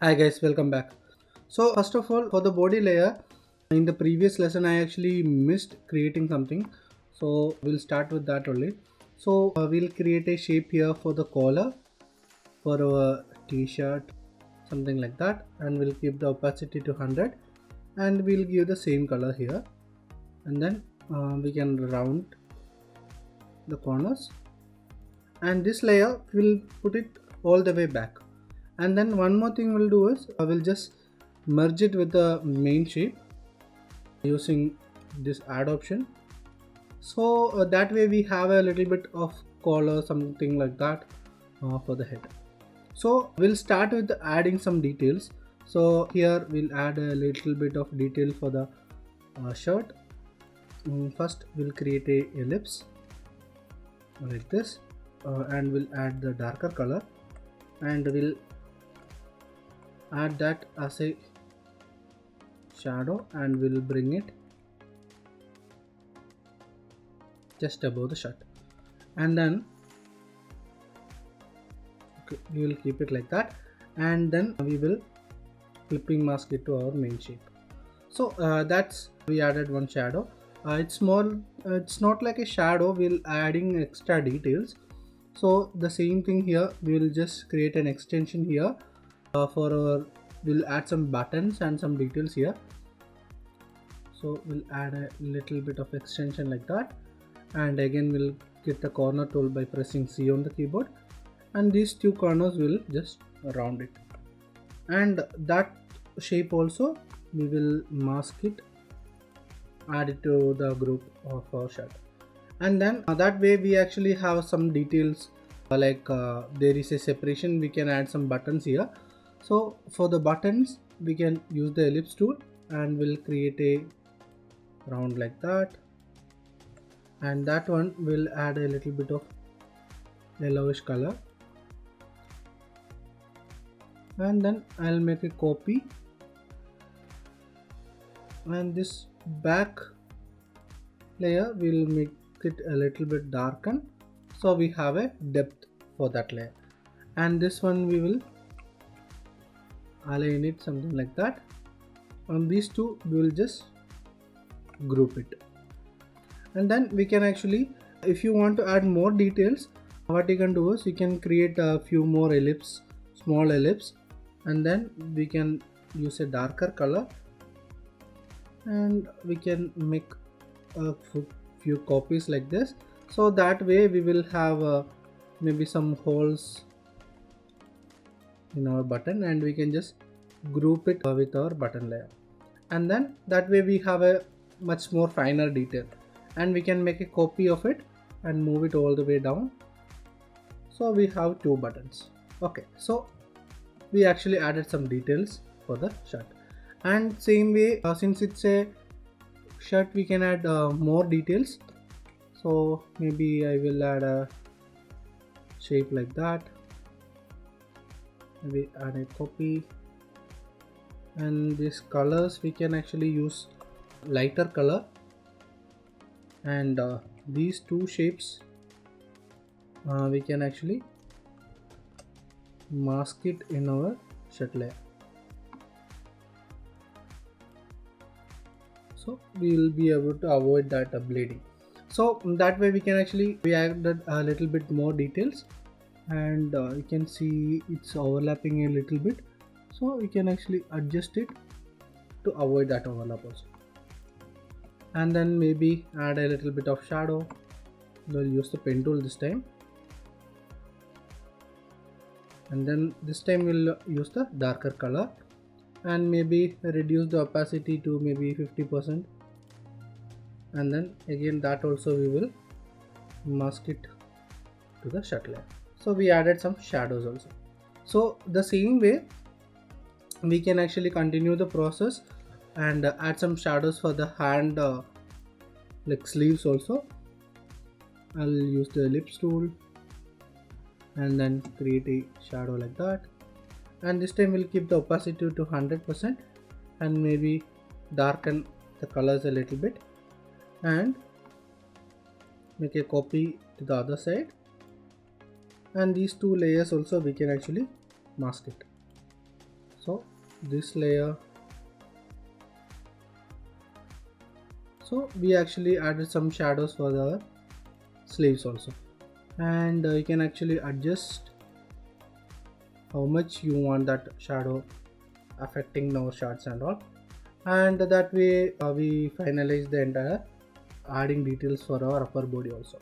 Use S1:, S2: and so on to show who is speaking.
S1: Hi guys, welcome back. So first of all, for the body layer, in the previous lesson I actually missed creating something. So we'll start with that only. So we'll create a shape here for the collar for our t-shirt, something like that, and we'll keep the opacity to 100, and we'll give the same color here, and then we can round the corners, and this layer we'll put it all the way back. And then one more thing we'll do is I will just merge it with the main shape using this add option. So that way we have a little bit of color, something like that, for the head. So we'll start with adding some details. So here we'll add a little bit of detail for the shirt. First we'll create a ellipse like this, and we'll add the darker color, and we'll add that as a shadow, and we'll bring it just above the shirt, and then we will keep it like that, and then we will clipping mask it to our main shape. So that's we added one shadow. It's small, it's not like a shadow, we'll adding extra details. So the same thing here, we will just create an extension here for our, we'll add some buttons and some details here. So we'll add a little bit of extension like that, and again we'll get the corner tool by pressing C on the keyboard, and these two corners will just round it, and that shape also we will mask it, add it to the group of our shirt, and then that way we actually have some details, there is a separation, we can add some buttons here. So for the buttons we can use the ellipse tool, and we'll create a round like that, and that one will add a little bit of yellowish color, and then I'll make a copy, and this back layer will make it a little bit darken, so we have a depth for that layer, and this one we will align it something like that. On these two we will just group it, and then we can actually, if you want to add more details, what you can do is you can create a few more ellipse, small ellipse, and then we can use a darker color, and we can make a few copies like this. So that way we will have maybe some holes in our button, and we can just group it with our button layer, and then that way we have a much more finer detail, and we can make a copy of it and move it all the way down. So we have two buttons. Okay, so we actually added some details for the shirt, and same way, since it's a shirt, we can add more details. So maybe I will add a shape like that, maybe add a copy, and these colors we can actually use lighter color, and these two shapes we can actually mask it in our shirt layer, so we will be able to avoid that bleeding. So that way we can actually, we added a little bit more details, and you can see it's overlapping a little bit, so we can actually adjust it to avoid that overlap also, and then maybe add a little bit of shadow. We'll use the pen tool this time, and then this time we'll use the darker color, and maybe reduce the opacity to maybe 50%, and then again that also we will mask it to the shirt layer. So we added some shadows also. So the same way we can actually continue the process and add some shadows for the hand, like sleeves also. I'll use the ellipse tool and then create a shadow like that, and this time we'll keep the opacity to 100%, and maybe darken the colors a little bit, and make a copy to the other side, and these two layers also we can actually mask it. So this layer, so we actually added some shadows for the sleeves also, and you can actually adjust how much you want that shadow affecting our shots and all, and that way we finalize the entire adding details for our upper body also.